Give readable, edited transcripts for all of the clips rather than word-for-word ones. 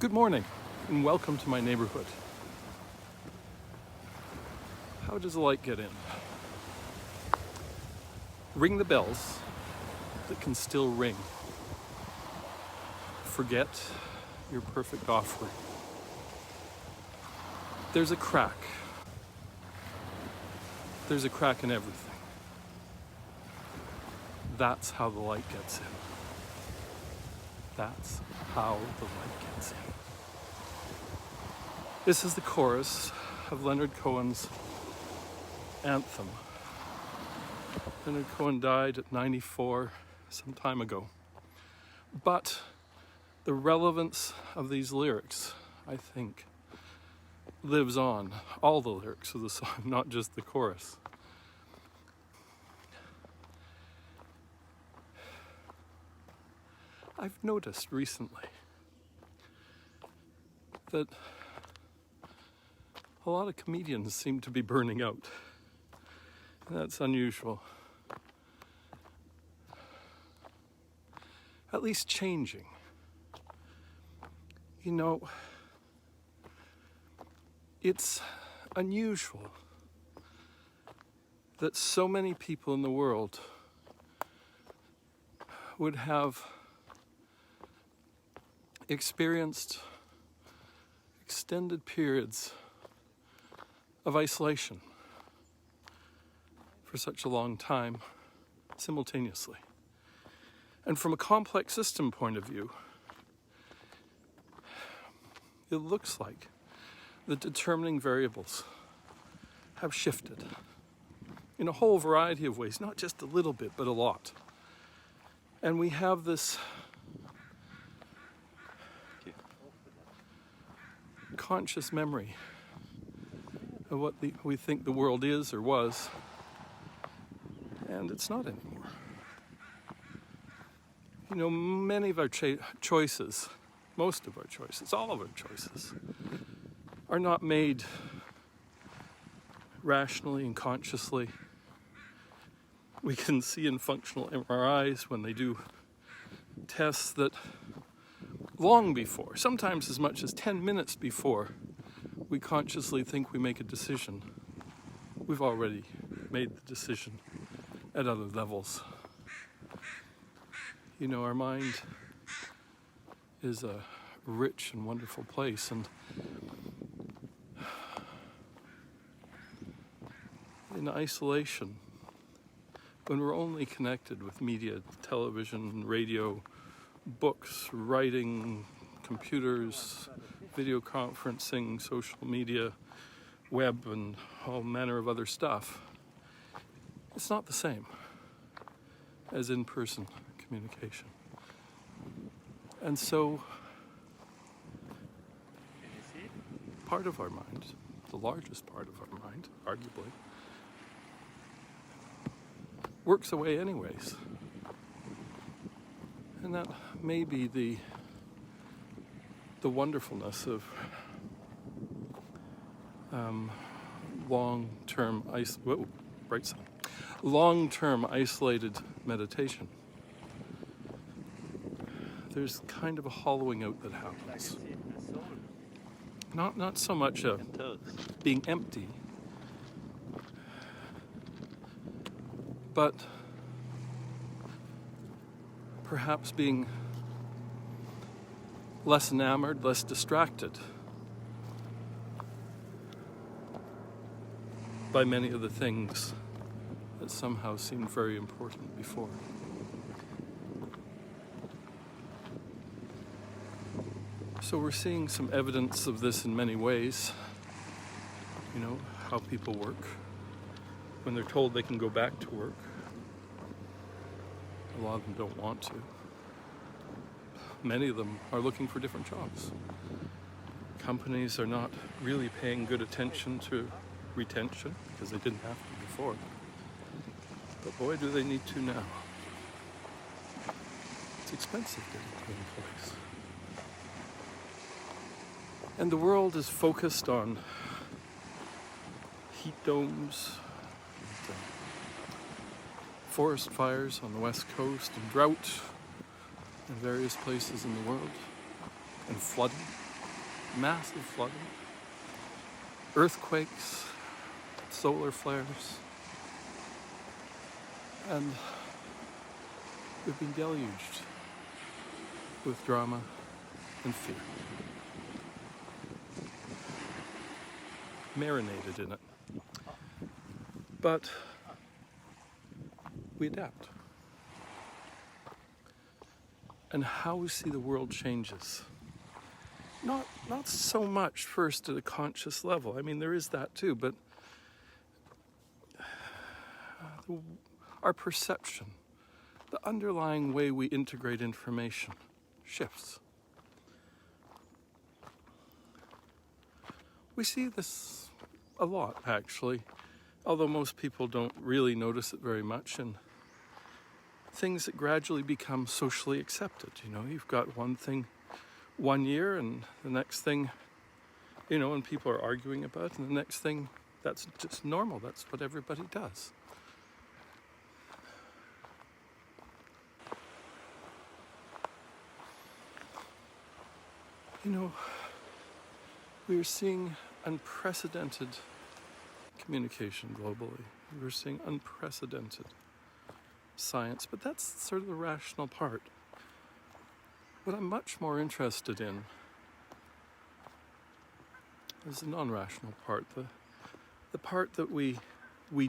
Good morning and welcome to my neighborhood. How does the light get in? Ring the bells that can still ring. Forget your perfect offering. There's a crack. There's a crack in everything. That's how the light gets in. That's how the light gets in. This is the chorus of Leonard Cohen's anthem. Leonard Cohen died at 94 some time ago. But the relevance of these lyrics, I think, lives on. All the lyrics of the song, not just the chorus. I've noticed recently that a lot of comedians seem to be burning out. And that's unusual. At least changing. You know, it's unusual that so many people in the world would have experienced extended periods of isolation for such a long time simultaneously. And from a complex system point of view, it looks like the determining variables have shifted in a whole variety of ways, not just a little bit, but a lot. And we have this conscious memory of what we think the world is or was, and it's not anymore. You know, many of our choices, most of our choices, all of our choices, are not made rationally and consciously. We can see in functional MRIs when they do tests that long before, sometimes as much as 10 minutes before we consciously think we make a decision, we've already made the decision at other levels. You know, our mind is a rich and wonderful place, and in isolation, when we're only connected with media, television, radio, books, writing, computers, video conferencing, social media, web, and all manner of other stuff, it's not the same as in-person communication. And so, part of our mind, the largest part of our mind, arguably, works away anyways. And that may be the wonderfulness of long-term isolated meditation. There's kind of a hollowing out that happens. Not so much being empty, but perhaps being less enamored, less distracted by many of the things that somehow seemed very important before. So we're seeing some evidence of this in many ways. You know, how people work when they're told they can go back to work. A lot of them don't want to. Many of them are looking for different jobs. Companies are not really paying good attention to retention because they didn't have to before. But boy, do they need to now. It's expensive getting employees. And the world is focused on heat domes, and, forest fires on the west coast, and drought in various places in the world, and flooding. massive flooding, earthquakes, solar flares, and we've been deluged with drama and fear, marinated in it. But we adapt. And how we see the world changes. Not so much first at a conscious level. I mean, there is that too, but our perception, the underlying way we integrate information shifts. We see this a lot, actually, although most people don't really notice it very much, and things that gradually become socially accepted. You know, you've got one thing one year, and the next thing, you know, and people are arguing about, and the next thing, that's just normal. That's what everybody does. You know, we are seeing unprecedented communication globally. We're seeing unprecedented science, but that's sort of the rational part. What I'm much more interested in is the non-rational part, the part that we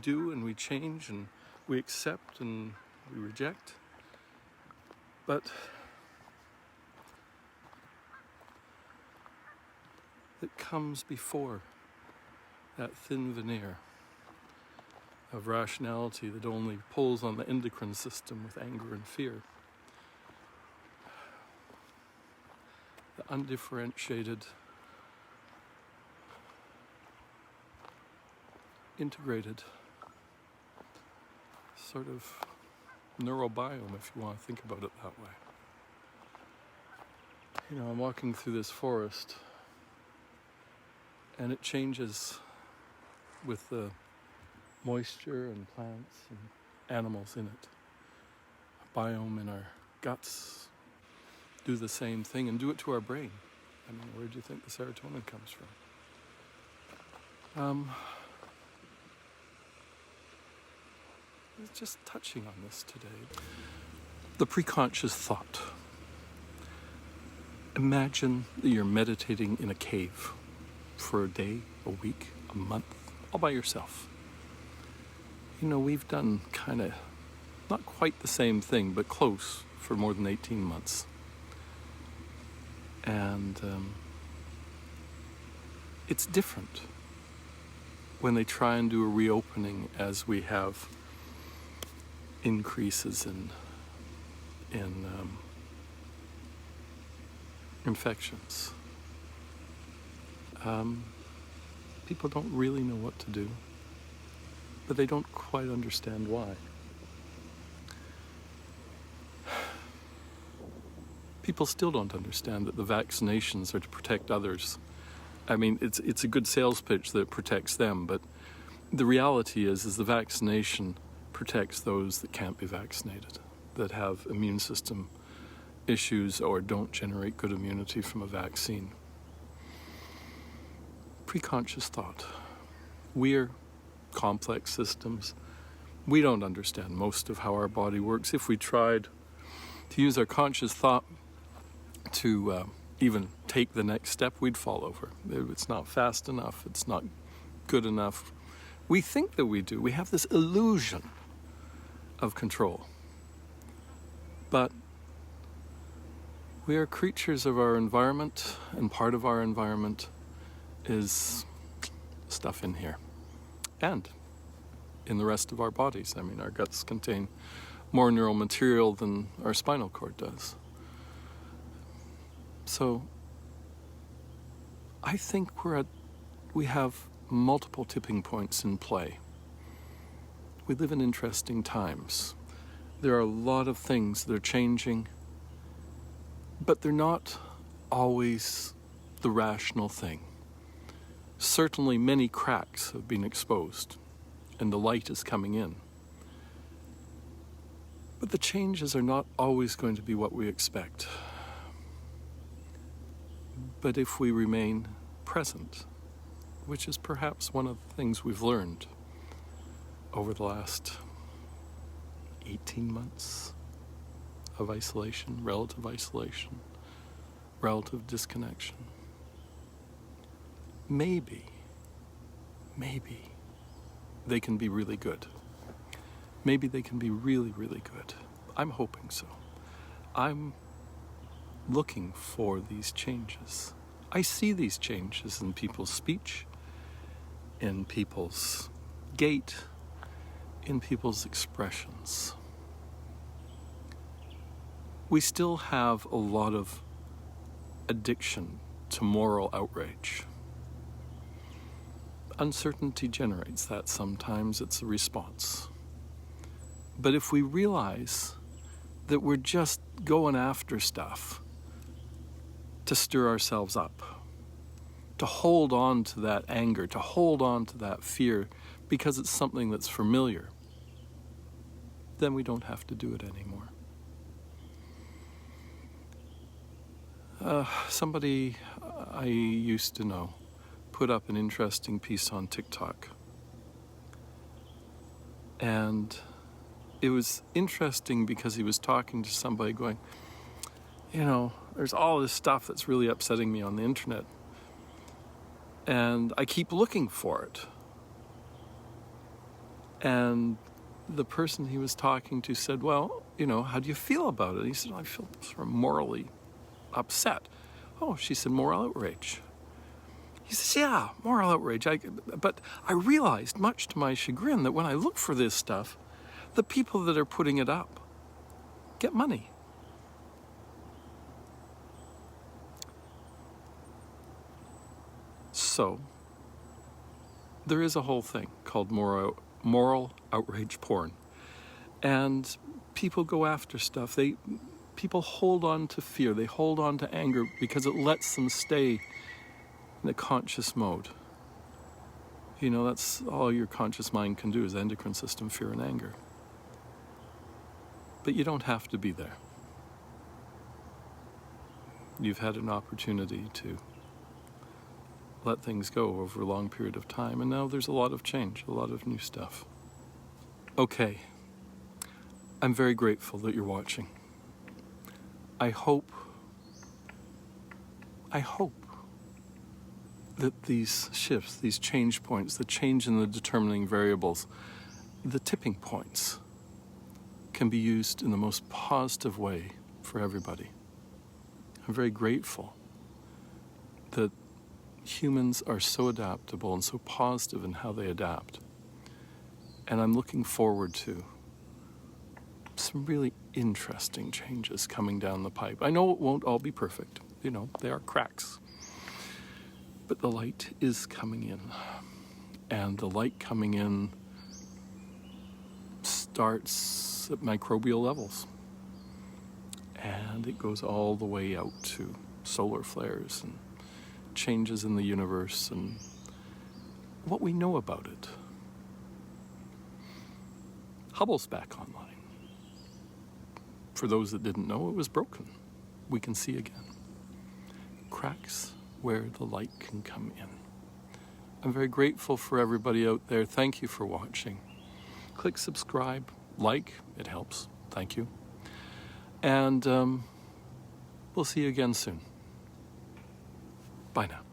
do and we change and we accept and we reject. But that comes before that thin veneer of rationality that only pulls on the endocrine system with anger and fear. The undifferentiated, integrated sort of neurobiome, if you want to think about it that way. You know, I'm walking through this forest, and it changes with the moisture and plants and animals in it. A biome in our guts do the same thing and do it to our brain. I mean, where do you think the serotonin comes from? I was just touching on this today. The preconscious thought. Imagine that you're meditating in a cave for a day, a week, a month, all by yourself. You know, we've done kind of, not quite the same thing, but close for more than 18 months. And it's different when they try and do a reopening as we have increases in infections. People don't really know what to do, but they don't quite understand why. People still don't understand that the vaccinations are to protect others. I mean, it's a good sales pitch that it protects them, but the reality is the vaccination protects those that can't be vaccinated, that have immune system issues or don't generate good immunity from a vaccine. Preconscious thought. We're complex systems. We don't understand most of how our body works. If we tried to use our conscious thought to even take the next step, we'd fall over. It's not fast enough. It's not good enough. We think that we do. We have this illusion of control. But we are creatures of our environment, and part of our environment is stuff in here and in the rest of our bodies. I mean, our guts contain more neural material than our spinal cord does. So I think we have multiple tipping points in play. We live in interesting times. There are a lot of things that are changing, but they're not always the rational thing. Certainly many cracks have been exposed, and the light is coming in. But the changes are not always going to be what we expect. But if we remain present, which is perhaps one of the things we've learned over the last 18 months of isolation, relative disconnection, maybe they can be really good. Maybe they can be really, really good. I'm hoping so. I'm looking for these changes. I see these changes in people's speech, in people's gait, in people's expressions. We still have a lot of addiction to moral outrage. Uncertainty generates that sometimes. It's a response. But if we realize that we're just going after stuff to stir ourselves up, to hold on to that anger, to hold on to that fear because it's something that's familiar, then we don't have to do it anymore. Somebody I used to know put up an interesting piece on TikTok. And it was interesting because he was talking to somebody going, there's all this stuff that's really upsetting me on the internet. And I keep looking for it. And the person he was talking to said, well, how do you feel about it? He said, I feel sort of morally upset. Oh, she said, moral outrage. He says, yeah, moral outrage. But I realized, much to my chagrin, that when I look for this stuff, the people that are putting it up get money. So, there is a whole thing called moral outrage porn. And people go after stuff. People hold on to fear. They hold on to anger because it lets them stay in a conscious mode. That's all your conscious mind can do is endocrine system, fear, and anger. But you don't have to be there. You've had an opportunity to let things go over a long period of time, and now there's a lot of change, a lot of new stuff. Okay, I'm very grateful that you're watching. I hope that these shifts, these change points, the change in the determining variables, the tipping points, can be used in the most positive way for everybody. I'm very grateful that humans are so adaptable and so positive in how they adapt. And I'm looking forward to some really interesting changes coming down the pipe. I know it won't all be perfect. There are cracks. But the light is coming in. And the light coming in starts at microbial levels. And it goes all the way out to solar flares and changes in the universe and what we know about it. Hubble's back online. For those that didn't know, it was broken. We can see again. Cracks where the light can come in. I'm very grateful for everybody out there. Thank you for watching. Click subscribe, like, it helps. Thank you. And we'll see you again soon. Bye now.